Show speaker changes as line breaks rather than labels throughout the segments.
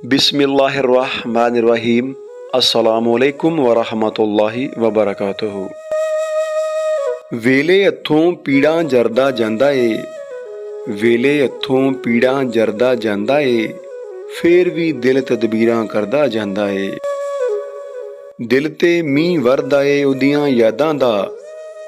बिस्मिल्लाहिर्रहमानिर्रहीम। अस्सलामुअलैकुम वरहमतुल्लाहि वबरकातुहू। ਵੇਲੇ ਹੱਥੋਂ ਪੀੜਾਂ ਜਰਦਾ ਜਾਂਦਾ ਏ, ਵੇਲੇ ਹੱਥੋਂ ਪੀੜਾਂ ਜਰਦਾ ਜਾਂਦਾ ਏ, ਫੇਰ ਵੀ ਦਿਲ ਤਦਬੀਰਾਂ ਕਰਦਾ ਜਾਂਦਾ ਏ। ਦਿਲ ਤੇ ਮੀਂਹ ਵਰਦਾ ਏ ਉਹਦੀਆਂ ਯਾਦਾਂ ਦਾ,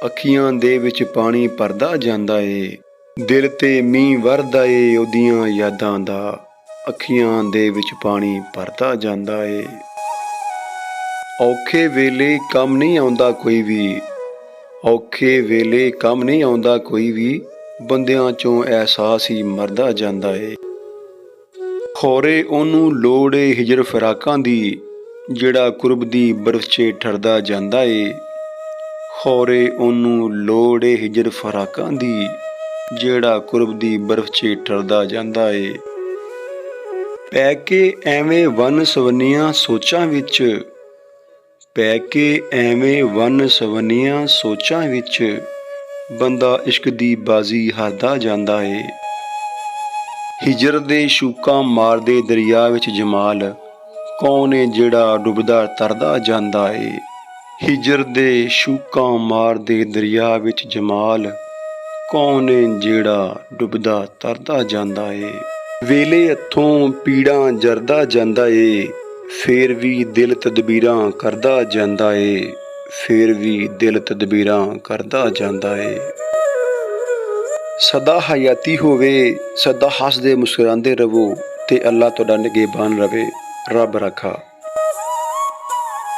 ਅੱਖੀਆਂ ਦੇ ਵਿੱਚ ਪਾਣੀ ਭਰਦਾ ਜਾਂਦਾ ਏ। ਦਿਲ ਤੇ ਮੀਂਹ ਵਰਦਾ ਏ ਉਹਦੀਆਂ ਯਾਦਾਂ ਦਾ, ਅੱਖੀਆਂ ਦੇ ਵਿੱਚ ਪਾਣੀ ਭਰਦਾ ਜਾਂਦਾ ਏ। ਔਖੇ ਵੇਲੇ ਕੰਮ ਨਹੀਂ ਆਉਂਦਾ ਕੋਈ ਵੀ, ਔਖੇ ਵੇਲੇ ਕੰਮ ਨਹੀਂ ਆਉਂਦਾ ਕੋਈ ਵੀ, ਬੰਦਿਆਂ ਚੋਂ ਅਹਿਸਾਸ ਹੀ ਮਰਦਾ ਜਾਂਦਾ ਏ। ਖੌਰੇ ਉਹਨੂੰ ਲੋੜ ਏ ਹਿਜਰ ਫਿਰਾਕਾਂ ਦੀ, ਜਿਹੜਾ ਕੁਰਬ ਦੀ ਬਰਫ਼ 'ਚ ਠਰਦਾ ਜਾਂਦਾ ਏ। ਖੌਰੇ ਉਹਨੂੰ ਲੋੜ ਏ ਹਿਜਰ ਫਿਰਾਕਾਂ ਦੀ, ਜਿਹੜਾ ਕੁਰਬ ਦੀ ਬਰਫ਼ 'ਚ ਠਰਦਾ ਜਾਂਦਾ ਏ। ਪੈ ਕੇ ਐਵੇਂ ਵੰਨ ਸਵੰਨੀਆਂ ਸੋਚਾਂ ਵਿੱਚ, ਪੈ ਕੇ ਐਵੇਂ ਵੰਨ ਸਵੰਨੀਆਂ ਸੋਚਾਂ ਵਿੱਚ, ਬੰਦਾ ਇਸ਼ਕ ਦੀ ਬਾਜ਼ੀ ਹਾਰਦਾ ਜਾਂਦਾ ਏ। ਹਿਜਰ ਦੇ ਸ਼ੂਕਾਂ ਮਾਰਦੇ ਦਰਿਆ ਵਿੱਚ ਜਮਾਲ, ਕੌਣ ਏ ਜਿਹੜਾ ਡੁੱਬਦਾ ਤਰਦਾ ਜਾਂਦਾ ਏ। ਹਿਜਰ ਦੇ ਸ਼ੂਕਾਂ ਮਾਰਦੇ ਦਰਿਆ ਵਿੱਚ ਜਮਾਲ, ਕੌਣ ਏ ਜਿਹੜਾ ਡੁੱਬਦਾ ਤਰਦਾ ਜਾਂਦਾ ਏ। ਵੇਲੇ ਹੱਥੋਂ ਪੀੜਾਂ ਜਰਦਾ ਜਾਂਦਾ ਏ, ਫੇਰ ਵੀ ਦਿਲ ਤਦਬੀਰਾਂ ਕਰਦਾ ਜਾਂਦਾ ਏ, ਫੇਰ ਵੀ ਦਿਲ ਤਦਬੀਰਾਂ ਕਰਦਾ ਜਾਂਦਾ ਏ। ਸਦਾ ਹਯਾਤੀ ਹੋਵੇ, ਸਦਾ ਹੱਸਦੇ ਮੁਸਕਰਾਉਂਦੇ ਰਹੋ, ਤੇ ਅੱਲਾ ਤੁਹਾਡਾ ਨਿਗਹਿਬਾਨ ਰਵੇ। ਰੱਬ ਰਾਖਾ।